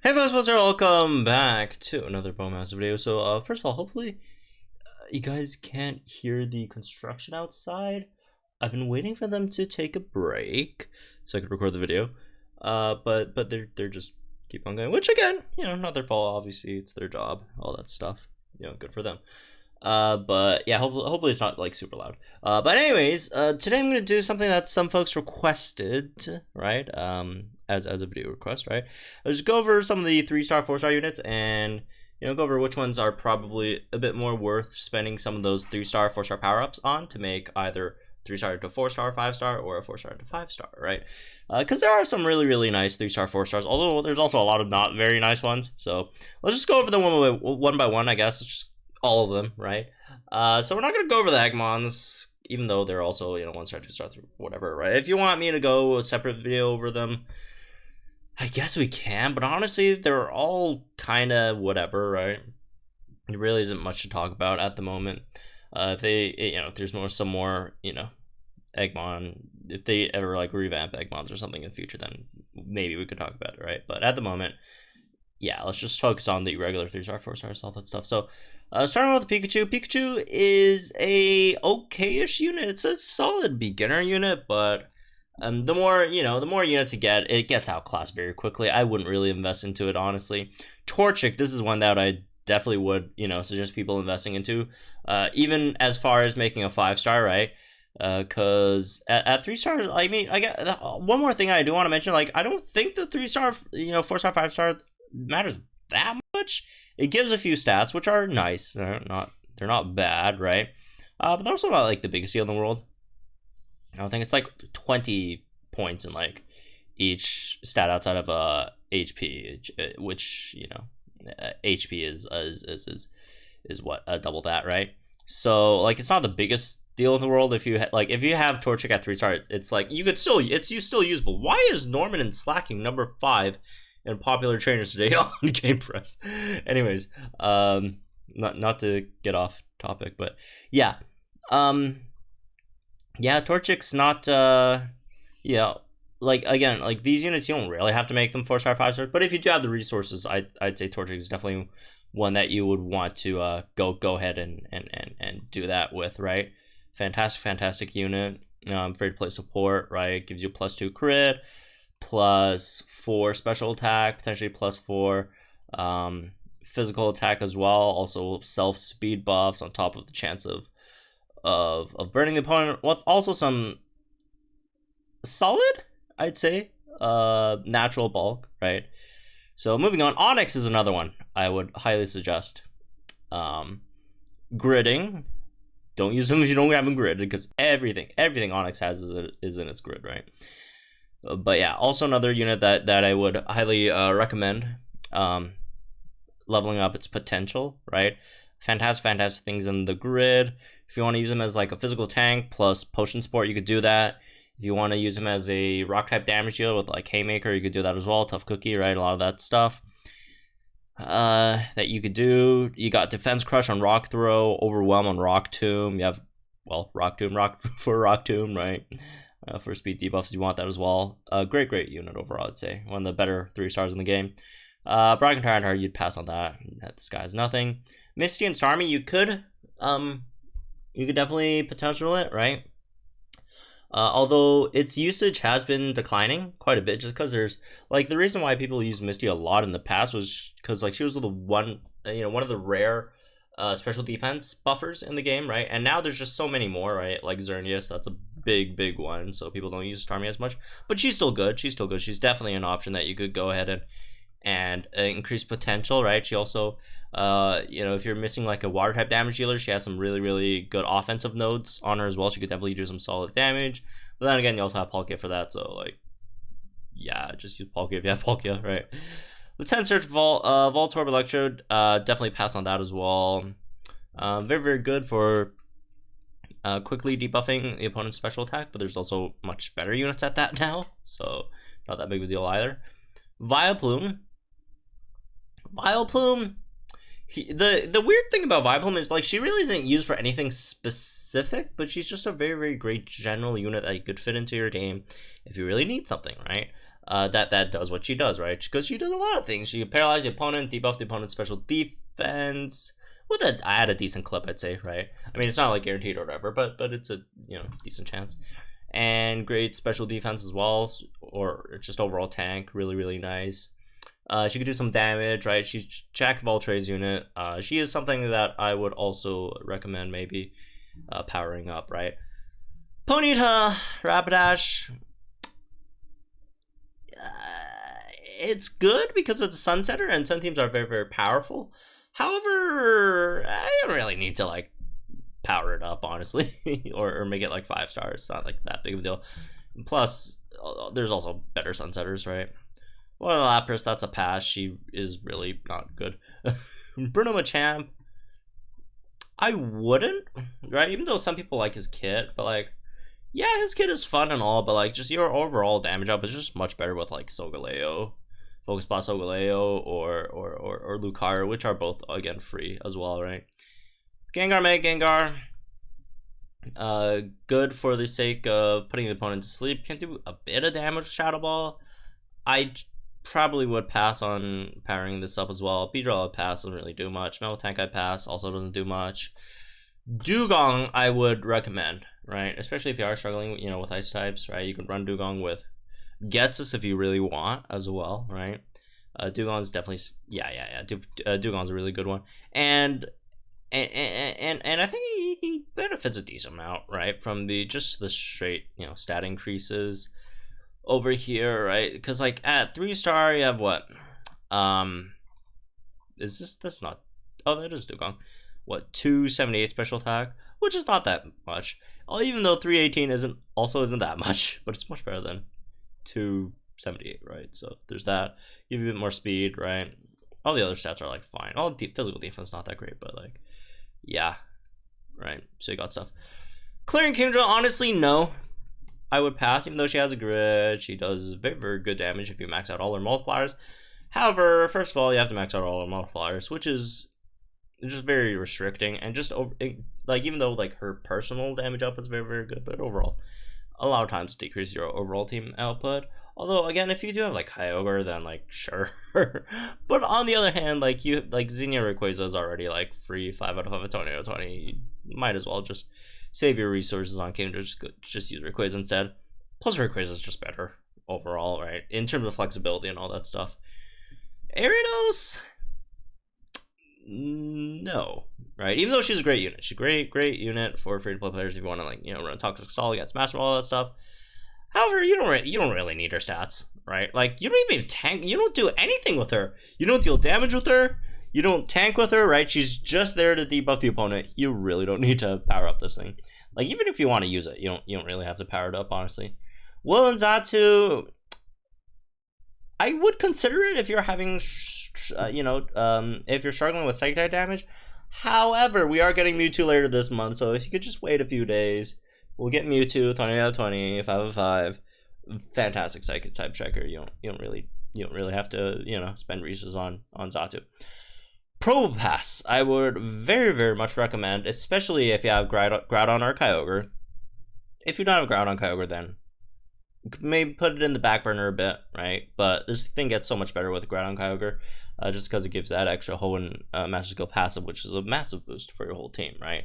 Hey folks, what's up? Welcome back to another Bowmaster video. So first of all, hopefully you guys can't hear the construction outside. I've been waiting for them to take a break so I could record the video. But they're just keep on going, which again, not their fault. Obviously, it's their job, all that stuff. Good for them. But yeah, hopefully it's not like super loud. But anyways, today I'm gonna do something that some folks requested, right? As a video request, right? I'll just go over some of the 3-star, 4-star units and go over which ones are probably a bit more worth spending some of those 3-star, 4-star power-ups on to make either 3-star to 4-star, 5-star, or a 4-star to 5-star, right? Because there are some really nice 3-star, 4-stars, although there's also a lot of not very nice ones. So let's just go over them one by one, I guess. It's just all of them, right? So we're not gonna go over the Eggmons, even though they're also 1-star, 2-star, whatever, right? If you want me to go a separate video over them, I guess we can, but honestly, they're all kind of whatever, right? There really isn't much to talk about at the moment. If they, if there's some more, Eggmon, if they ever like revamp Eggmons or something in the future, then maybe we could talk about it, right? But at the moment, yeah, let's just focus on the regular 3-star, 4-stars, all that stuff. So, starting with the Pikachu. Pikachu is a okay-ish unit. It's a solid beginner unit, but the more units you get, it gets outclassed very quickly. I wouldn't really invest into it, honestly. Torchic, this is one that I definitely would, suggest people investing into, even as far as making a 5-star, right? Because at 3 stars, I mean, I get one more thing I do want to mention. Like, I don't think the 3-star, 4-star, 5-star matters that much. It gives a few stats, which are nice. They're not bad, right? But they're also not like the biggest deal in the world. I don't think it's like 20 points in like each stat outside of HP, which HP is what double that, right? So like it's not the biggest deal in the world. If you if you have Torchic at 3-star, it's like it's still usable. Why is Norman and Slacking number 5 in popular trainers today on Game Press? Anyways, not to get off topic, but yeah. Yeah, Torchic's not, like, again, like, these units, you don't really have to make them 4-star, 5-star, but if you do have the resources, I'd say Torchic is definitely one that you would want to, go ahead and do that with, right? Fantastic unit, free to play support, right? Gives you +2 crit, +4 special attack, potentially +4, physical attack as well, also self-speed buffs on top of the chance of burning the opponent, with also some solid, I'd say, natural bulk, right? So moving on, Onyx is another one I would highly suggest. Gridding, don't use them if you don't have them gridded, because everything Onyx has is in its grid, right? But yeah, also another unit that I would highly recommend, leveling up its potential, right? Fantastic things in the grid. If you want to use him as like a physical tank plus potion support, you could do that. If you want to use him as a rock type damage dealer with like Haymaker, you could do that as well. Tough Cookie, right? A lot of that stuff that you could do. You got Defense Crush on Rock Throw, Overwhelm on Rock Tomb. You have, well, Rock Tomb, Rock Tomb, right? For speed debuffs, you want that as well. Great unit overall, I'd say. One of the better 3-stars in the game. Bracken Tyrant, you'd pass on that. This guy's nothing. Misty and Starmie, you could definitely potential it, right? Although its usage has been declining quite a bit, just because there's like the reason why people used Misty a lot in the past was because like she was the one of the rare special defense buffers in the game, right? And now there's just so many more, right? Like Xerneas, that's a big one, so people don't use Starmie as much, but she's still good. She's definitely an option that you could go ahead and increase potential, right? She also, if you're missing like a water type damage dealer, she has some really good offensive nodes on her as well. She could definitely do some solid damage. But then again, you also have Palkia for that, so like, yeah, just use Palkia if you have Palkia, right? Lieutenant Search Voltorb Electrode, definitely pass on that as well. Very good for quickly debuffing the opponent's special attack, but there's also much better units at that now, so not that big of a deal either. Vileplume, the weird thing about Vileplume is like she really isn't used for anything specific, but she's just a very great general unit that you could fit into your game if you really need something, right? that does what she does, right? Because she does a lot of things. She can paralyze the opponent, debuff the opponent's special defense. With I had a decent clip, I'd say, right? I mean, it's not like guaranteed or whatever, but it's a decent chance. And great special defense as well, or just overall tank, really nice. She could do some damage, right? She's Jack of all trades unit. She is something that I would also recommend maybe powering up, right? Ponyta, Rapidash. It's good because it's a Sunsetter, and Sun teams are very powerful. However, I don't really need to like power it up, honestly, or make it like 5 stars. It's not like that big of a deal. Plus, there's also better Sunsetters, right? Well, Lapras, that's a pass. She is really not good. Bruno Machamp, I wouldn't, right? Even though some people like his kit, but like, yeah, his kit is fun and all, but like, just your overall damage up is just much better with like Solgaleo. Focus Blast Solgaleo or Lucario, which are both again free as well, right? Gengar, Gengar. Good for the sake of putting the opponent to sleep. Can do a bit of damage with Shadow Ball. I probably would pass on powering this up as well. Beedrill I pass, doesn't really do much. Metal Tank I pass, also doesn't do much. Dugong I would recommend, right? Especially if you are struggling, with ice types, right? You can run Dugong with Getsus if you really want as well, right? Dugong's definitely Dugong's a really good one, and I think he benefits a decent amount, right, from the straight stat increases over here, right? Because like at 3-star you have what? That's not? Oh, that is Dugong. What, 278 special attack, which is not that much. Even though 318 isn't that much, but it's much better than 278, right? So there's that. Give you a bit more speed, right? All the other stats are like fine. All the physical defense not that great, but like, yeah, right. So you got stuff. Clearing Kingdra, honestly, no. I would pass, even though she has a grid. She does very good damage if you max out all her multipliers. However, first of all, you have to max out all her multipliers, which is just very restricting, and just like, even though like her personal damage output is very good, but overall, a lot of times decrease your overall team output. Although again, if you do have like Kyogre, then like sure. But on the other hand, like Xenia Rayquaza is already like free 5 out of 5 at 20 out of 20. You might as well just save your resources on Kingdra, just use Rayquaza instead. Plus Rayquaza is just better overall, right? In terms of flexibility and all that stuff. Ariados, no, right? Even though she's a great unit, she's a great unit for free-to-play players if you want to like run Toxic Stall against Master Ball, all that stuff. However, you don't really need her stats, right? Like, you don't even tank. You don't do anything with her. You don't deal damage with her. You don't tank with her, right? She's just there to debuff the opponent. You really don't need to power up this thing. Like, even if you want to use it, you don't really have to power it up, honestly. Will and Zatu, I would consider it if you're having, if you're struggling with Psychic type damage. However, we are getting Mewtwo later this month, so if you could just wait a few days, we'll get Mewtwo 20 out of 20, 5 out of 5. Fantastic Psychic type checker. You don't really have to spend resources on Zatu. Probopass, I would very much recommend, especially if you have Groudon or Kyogre. If you don't have Groudon Kyogre, then maybe put it in the back burner a bit, right? But this thing gets so much better with Groudon Kyogre, just because it gives that extra Hoenn Master Skill passive, which is a massive boost for your whole team, right?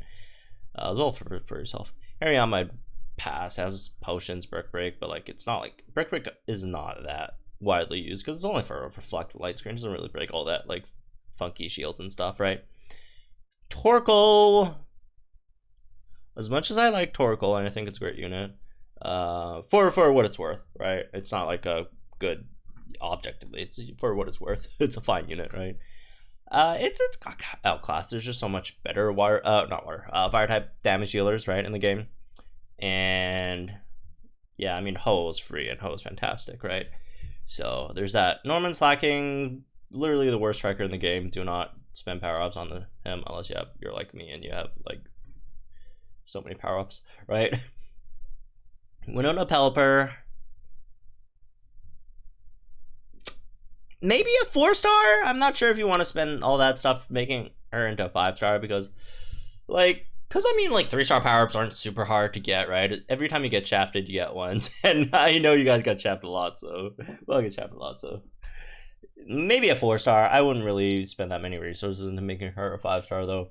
As well for yourself. Hariyama I'd pass, has potions, Brick Break, but like it's not like Brick Break is not that widely used because it's only for reflect light screen. It doesn't really break all that like funky shields and stuff, right? Torkoal, as much as I like Torkoal and I think it's a great unit, for what it's worth, right? It's not like a good objectively. It's for what it's worth. It's a fine unit, right? It's got outclassed. There's just so much better fire type damage dealers, right, in the game. And yeah, I mean, Ho is free and Ho is fantastic, right? So there's that. Norman's lacking, literally the worst striker in the game. Do not spend power-ups on him unless you're like me and you have like so many power-ups, right? Winona Pelipper, maybe a 4-star. I'm not sure if you want to spend all that stuff making her into a 5-star because, like, Because, I mean, like, 3-star power-ups aren't super hard to get, right? Every time you get shafted, you get ones. And I know you guys got shafted a lot, so... Well, I get shafted a lot, so... Maybe a 4-star. I wouldn't really spend that many resources into making her a 5-star, though.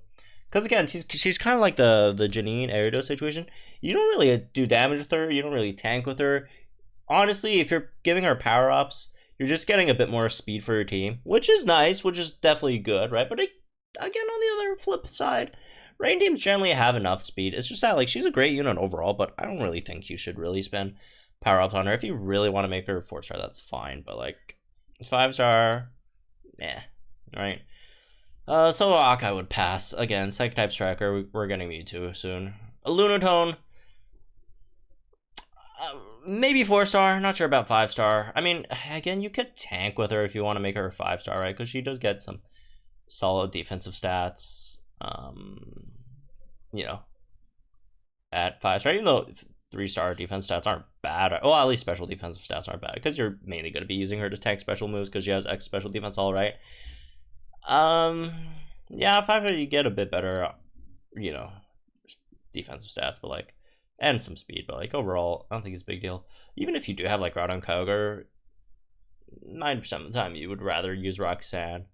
Because, again, she's kind of like the Janine Ariados situation. You don't really do damage with her. You don't really tank with her. Honestly, if you're giving her power-ups, you're just getting a bit more speed for your team. Which is nice, which is definitely good, right? But, again, on the other flip side... Rain teams generally have enough speed. It's just that, like, she's a great unit overall, but I don't really think you should really spend power-ups on her. If you really want to make her a 4-star, that's fine, but, like, 5-star, right? So I would pass. Again, Psych-type Striker, we're getting Mewtwo soon. A Lunatone, maybe 4-star, not sure about 5-star. I mean, again, you could tank with her if you want to make her a 5-star, right? Because she does get some solid defensive stats. You know, at 5-star, even though 3-star defense stats aren't bad, well, at least special defensive stats aren't bad, because you're mainly going to be using her to tank special moves because she has X special defense, all right. Yeah, 5-star you get a bit better, you know, defensive stats, but like, and some speed, but like overall, I don't think it's a big deal. Even if you do have like Groudon Kyogre, 9% of the time you would rather use Roxanne.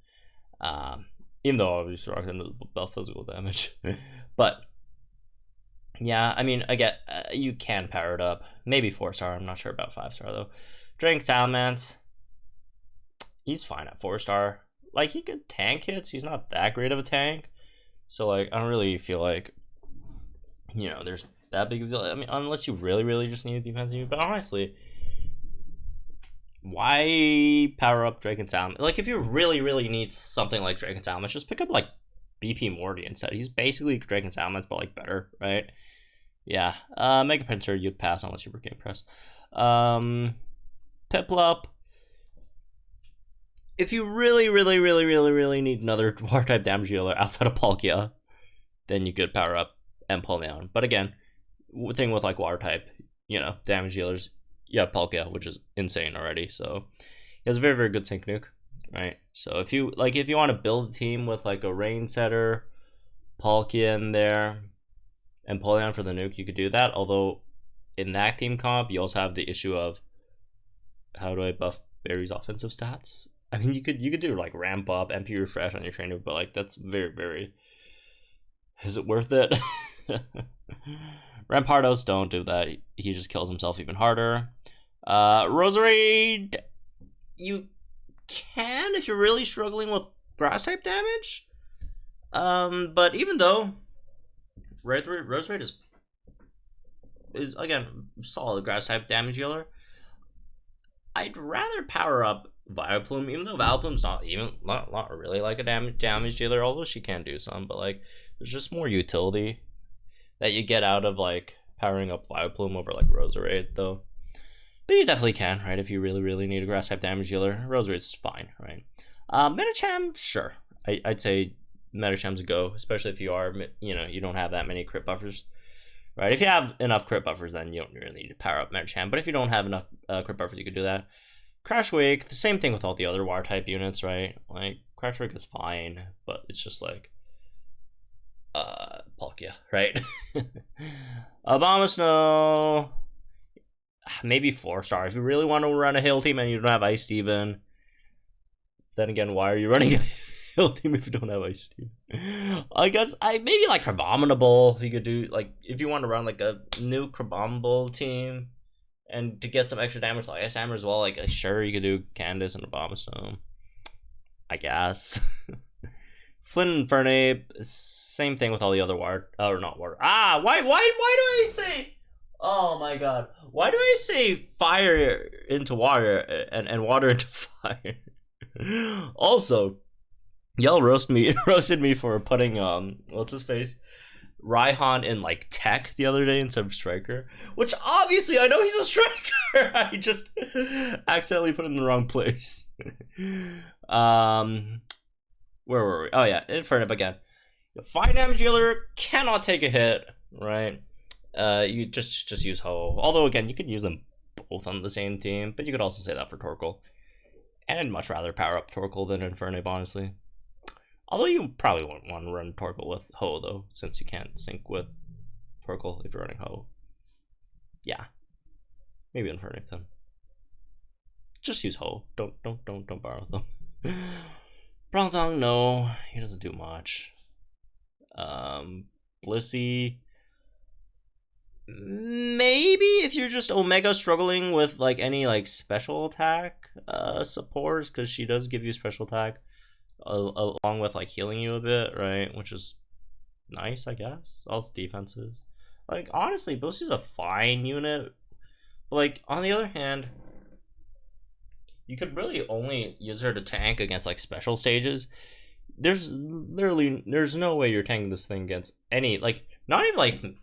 Even though obviously Roxanne does buff physical damage. But, yeah, I mean, again, you can power it up. Maybe 4-star, I'm not sure about 5-star, though. Drink Salamence. He's fine at 4-star. Like, he could tank hits. He's not that great of a tank. So, like, I don't really feel like, you know, there's that big of a deal. I mean, unless you really just need a defensive. But honestly... Why power up Drake and Salamence? Like, if you really need something like Drake and Salamence, just pick up, like, BP Morty instead. He's basically Drake and Salamence, but, like, better, right? Yeah. Mega Pinsir, you'd pass unless you were game press. Peplup. If you really need another Water-type damage dealer outside of Palkia, then you could power up Empoleon. But again, the thing with, like, Water-type, you know, damage dealers... Yeah, Palkia, which is insane already. So he has a very good sync nuke, right? So if you want to build a team with like a rain setter, Palkia in there, and Empoleon for the nuke, you could do that. Although in that team comp, you also have the issue of how do I buff Barry's offensive stats? I mean, you could do like ramp up, MP refresh on your trainer, but like that's very. Is it worth it? Rampardos, don't do that. He just kills himself even harder. Roserade, you can if you're really struggling with grass type damage. But even though Roserade is again solid grass type damage dealer, I'd rather power up Vileplume, even though Vileplume's not really like a damage dealer, although she can do some, but like there's just more utility that you get out of like powering up Vileplume over like Roserade though. But you definitely can, right? If you really need a grass type damage dealer, Roserade's fine, right? Metacham, sure. I'd say Metacham's a go, especially if you are, you know, you don't have that many crit buffers, right? If you have enough crit buffers, then you don't really need to power up Metacham. But if you don't have enough crit buffers, you could do that. Crash Wake, the same thing with all the other water type units, right? Like Crash Wake is fine, but it's just like Palkia, right? Abomasnow, maybe 4-star. If you really want to run a hill team and you don't have Ice Steven, then again, why are you running a hill team if you don't have Ice Steven? I guess maybe like Crabominable. You could do like if you want to run like a new Crabominable team and to get some extra damage like Ice Hammer as well. Like sure, you could do Candace and Abomasnow, I guess. Flynn and Fernape, same thing with all the other water, or not water. Why do I say? Oh my god, why do I say fire into water and water into fire? Also, y'all roasted me for putting what's his face, Raihan in like tech the other day instead of striker, which obviously I know he's a striker. I just accidentally put him in the wrong place. Where were we? Oh yeah, Infernape again. The fire damage dealer cannot take a hit, right? You just use Ho. Although again, you could use them both on the same team, but you could also say that for Torkoal. And I'd much rather power up Torkoal than Infernape, honestly. Although you probably won't want to run Torkoal with Ho though, since you can't sync with Torkoal if you're running Ho. Yeah, maybe Infernape. Just use Ho. Don't borrow them. Bronzong, no, he doesn't do much. Blissey, maybe if you're just Omega struggling with like any like special attack supports, because she does give you special attack along with like healing you a bit, right? Which is nice, I guess. All its defenses. Like honestly, Blissey's a fine unit. But like on the other hand, you could really only use her to tank against like special stages. There's no way you're tanking this thing against any like not even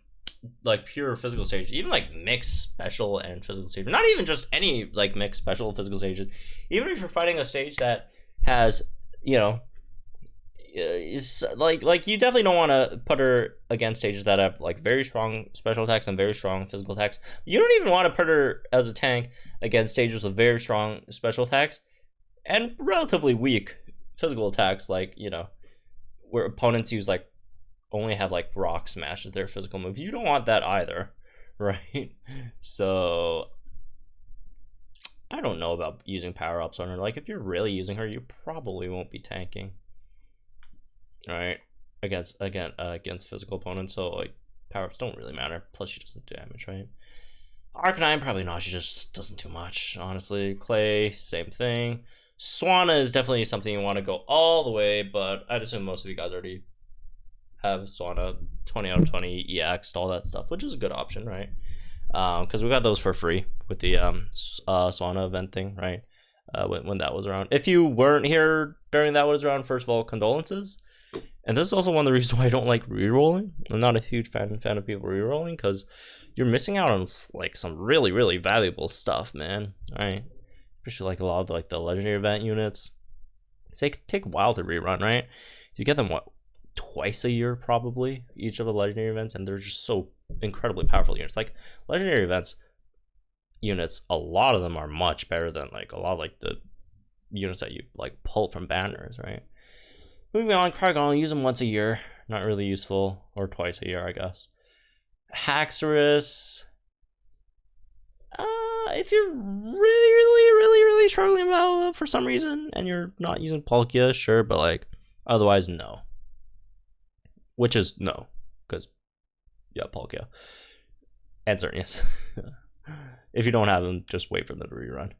like pure physical stage, even like mixed special and physical stage. Not even just any like mixed special physical stages. Even if you're fighting a stage that has, you know, is like you definitely don't want to put her against stages that have like very strong special attacks and very strong physical attacks. You don't even want to put her as a tank against stages with very strong special attacks and relatively weak physical attacks, like, you know, where opponents use like only have like rock smash as their physical move. You don't want that either, right? So I don't know about using power-ups on her. Like if you're really using her, you probably won't be tanking, right? Against physical opponents. So like power-ups don't really matter. Plus she doesn't do damage, right? Arcanine, probably not. She just doesn't do much, honestly. Clay, same thing. Swanna is definitely something you want to go all the way, but I'd assume most of you guys already have Swanna 20 out of 20 EX, all that stuff, which is a good option, right? Because we got those for free with the Swanna event thing, right? When that was around. If you weren't here during that was around, first of all, condolences. And this is also one of the reasons why I don't like rerolling. I'm not a huge fan of people rerolling because you're missing out on like some really valuable stuff, man. All right, especially like a lot of like the legendary event units. They take a while to rerun, right? You get them what, twice a year probably, each of the legendary events, and they're just so incredibly powerful units. Like legendary events units, a lot of them are much better than like a lot of like the units that you like pull from banners, right? Moving on, Cryogonal, use them once a year. Not really useful, or twice a year, I guess. Haxorus. If you're really struggling about for some reason, and you're not using Palkia, sure, but like otherwise, no. Which is no, because yeah, Palkia and Xerneas. If you don't have them, just wait for them to rerun.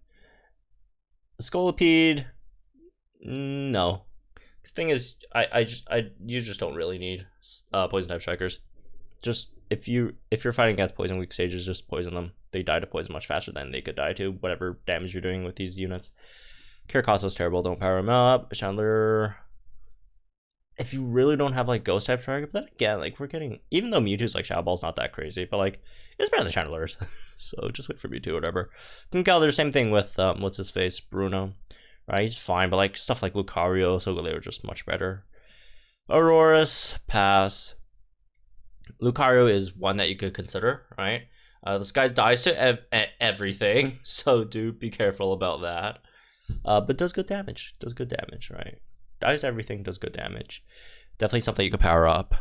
Scolipede, no. The thing is, you just don't really need poison type strikers. Just if you're fighting against poison weak stages, just poison them. They die to poison much faster than they could die to whatever damage you're doing with these units. Kirikosa's terrible. Don't power him up. Chandler. If you really don't have like ghost type striker, but then again, like we're getting, even though Mewtwo's like Shadow Ball's not that crazy, but like it's better than Chandler's. So just wait for Mewtwo or whatever. Conkeldurr, same thing with what's his face, Bruno. Right, he's fine, but like stuff like Lucario, Solgaleo are just much better. Aurorus, pass. Lucario is one that you could consider, right? This guy dies to everything, so do be careful about that. But does good damage. Right? Dies to everything, does good damage. Definitely something you could power up.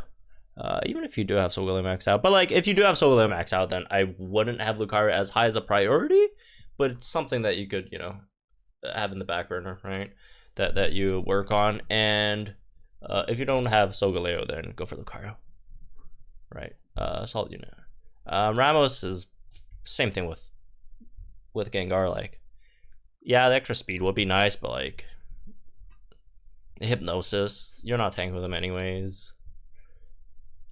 Even if you do have Solgaleo maxed out. But like, if you do have Solgaleo maxed out, then I wouldn't have Lucario as high as a priority. But it's something that you could, you know, have in the back burner, right? That you work on. And if you don't have Solgaleo, then go for Lucario, right? Solid unit. Ramos is same thing with Gengar. Like, yeah, the extra speed would be nice, but like Hypnosis, you're not tanking with them anyways.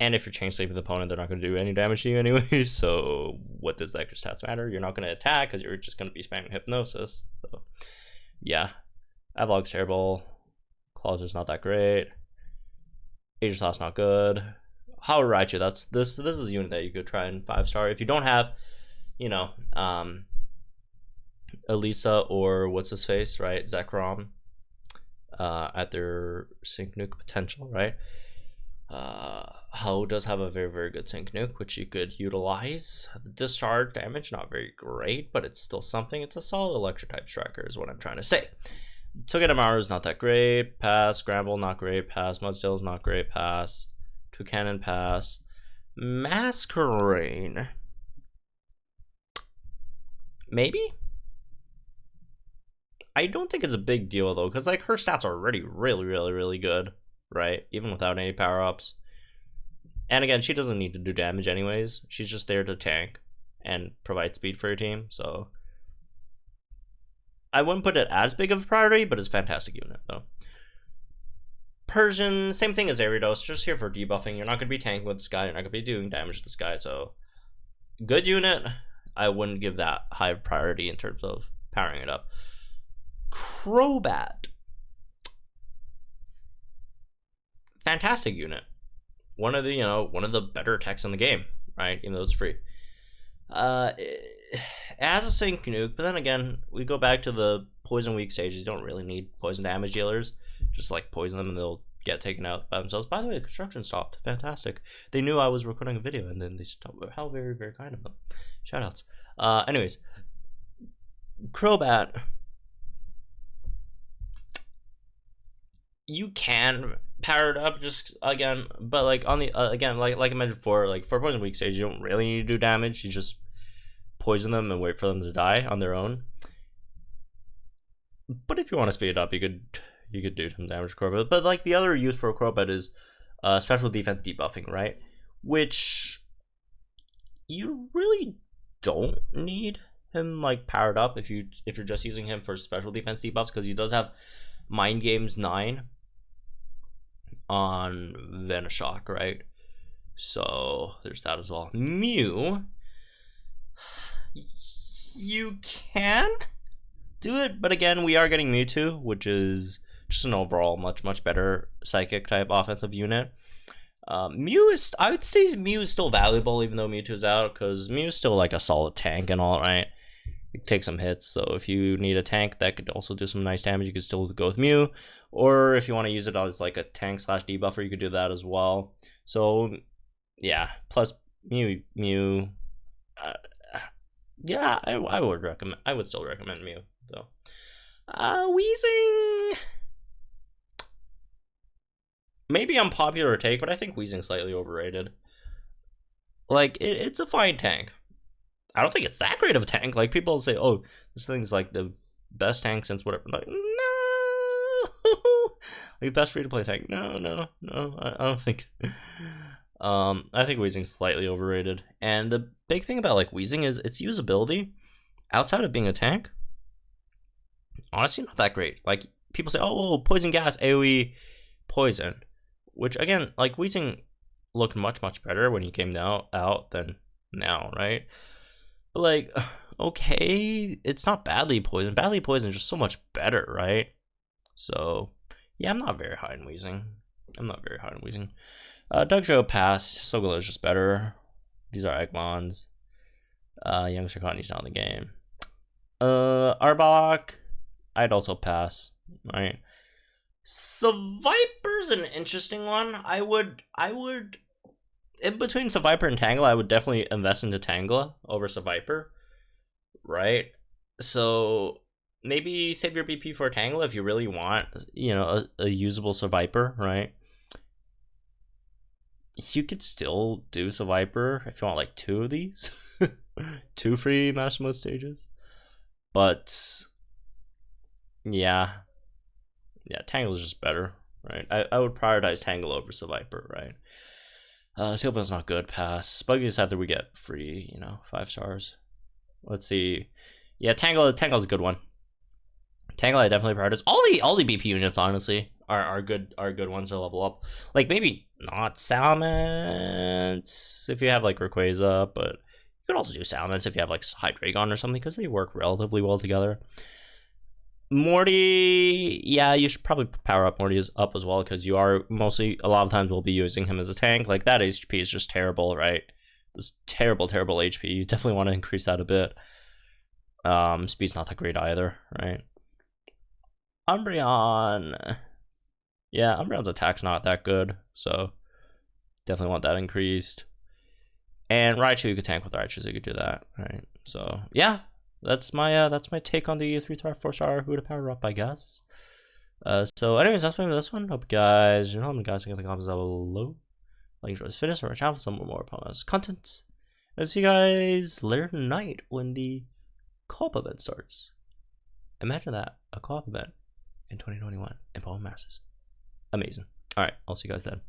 And if you're chain sleeping the opponent, they're not going to do any damage to you anyways. So what does the extra stats matter? You're not going to attack because you're just going to be spamming Hypnosis. So yeah, Avalog's terrible. Clauser's not that great. Aegislash not good. How Raichu, this is a unit that you could try in 5-star. If you don't have, you know, Elisa or what's his face, right? Zekrom at their sync nuke potential, right? Ho does have a very good sync nuke, which you could utilize. The discharge damage, not very great, but it's still something. It's a solid electric type striker is what I'm trying to say. Togedemaru is not that great. Pass. Scramble, not great. Pass. Mudstill is not great. Pass. Toucannon, pass. Masquerain. Maybe? I don't think it's a big deal though, because like her stats are already really good, right? Even without any power-ups. And again, she doesn't need to do damage anyways. She's just there to tank and provide speed for your team, so I wouldn't put it as big of a priority, but it's a fantastic unit though. Persian, same thing as Ariados, just here for debuffing. You're not going to be tanking with this guy, you're not going to be doing damage to this guy, so good unit. I wouldn't give that high priority in terms of powering it up. Crowbat. Fantastic unit. One of the better techs in the game, right? Even though it's free. It has a sync nuke, but then again, we go back to the poison weak stages. You don't really need poison damage dealers. Just like poison them and they'll get taken out by themselves. By the way, the construction stopped. Fantastic. They knew I was recording a video and then they stopped. How very kind of them. Shoutouts. Anyways, Crowbat. You can power it up just again, but like on the again, like I mentioned before, like for poison weak stage, you don't really need to do damage. You just poison them and wait for them to die on their own. But if you want to speed it up, you could do some damage to Crowbat. But like the other use for Crowbat is special defense debuffing, right? Which you really don't need him like powered up if you're just using him for special defense debuffs, because he does have Mind Games 9 on Venoshock, right? So there's that as well. Mew, you can do it, but again, we are getting Mewtwo, which is just an overall much better psychic type offensive unit. Mew is, I would say Mew is still valuable even though Mewtwo's out, because Mew is still like a solid tank and all, right? You take some hits, so if you need a tank that could also do some nice damage, you could still go with Mew. Or if you want to use it as like a tank / debuffer, you could do that as well. So yeah, plus Mew, yeah, I would still recommend Mew though. Wheezing, maybe unpopular take, but I think Wheezing's slightly overrated. Like it's a fine tank. I don't think it's that great of a tank. Like people say, oh, this thing's like the best tank since whatever. Like, no, like best free to play tank. No. I don't think. I think Wheezing's slightly overrated. And the big thing about like Wheezing is its usability outside of being a tank. Honestly, not that great. Like people say, oh, poison gas, AoE, poison, which again, like Wheezing looked much better when he came out than now, right? But like, okay, it's not badly poisoned. Badly poisoned is just so much better, right? So yeah, I'm not very high in Wheezing. Dugtrio pass. Sogolo is just better. These are Egmons. Youngster Connie's not in the game. Arbok, I'd also pass, right? Seviper's an interesting one. I would in between Seviper and Tangela, I would definitely invest into Tangela over Seviper, right? So maybe save your BP for Tangela if you really want, a usable Seviper, right? You could still do Seviper if you want like 2 of these, 2 free Master Mode stages, but yeah, Tangela's just better, right? I would prioritize Tangela over Seviper, right? Sylvan's not good, pass. Buggy's after we get free, 5 stars. Let's see. Yeah, Tangela's a good one. Tangela I definitely prioritize. All the BP units honestly are good ones to level up. Like maybe not Salamence if you have like Rayquaza, but you could also do Salamence if you have like Hydreigon or something, because they work relatively well together. Morty, yeah, you should probably power up Morty up as well, because you are mostly, a lot of times we'll be using him as a tank. Like that HP is just terrible, right? This terrible HP. You definitely want to increase that a bit. Speed's not that great either, right? Umbreon, yeah, Umbreon's attack's not that good, so definitely want that increased. And Raichu, you could tank with Raichu, so you could do that, right? So yeah, that's my take on the 3-star, 4-star Huda power up, I guess. So anyways, that's this one. Hope you guys, you guys can get the comments down below. Like, enjoy this video, or channel for some more Pokemon content. And I'll see you guys later tonight when the co-op event starts. Imagine that, a co-op event in 2021 in Pokemon Masters. Amazing. All right, I'll see you guys then.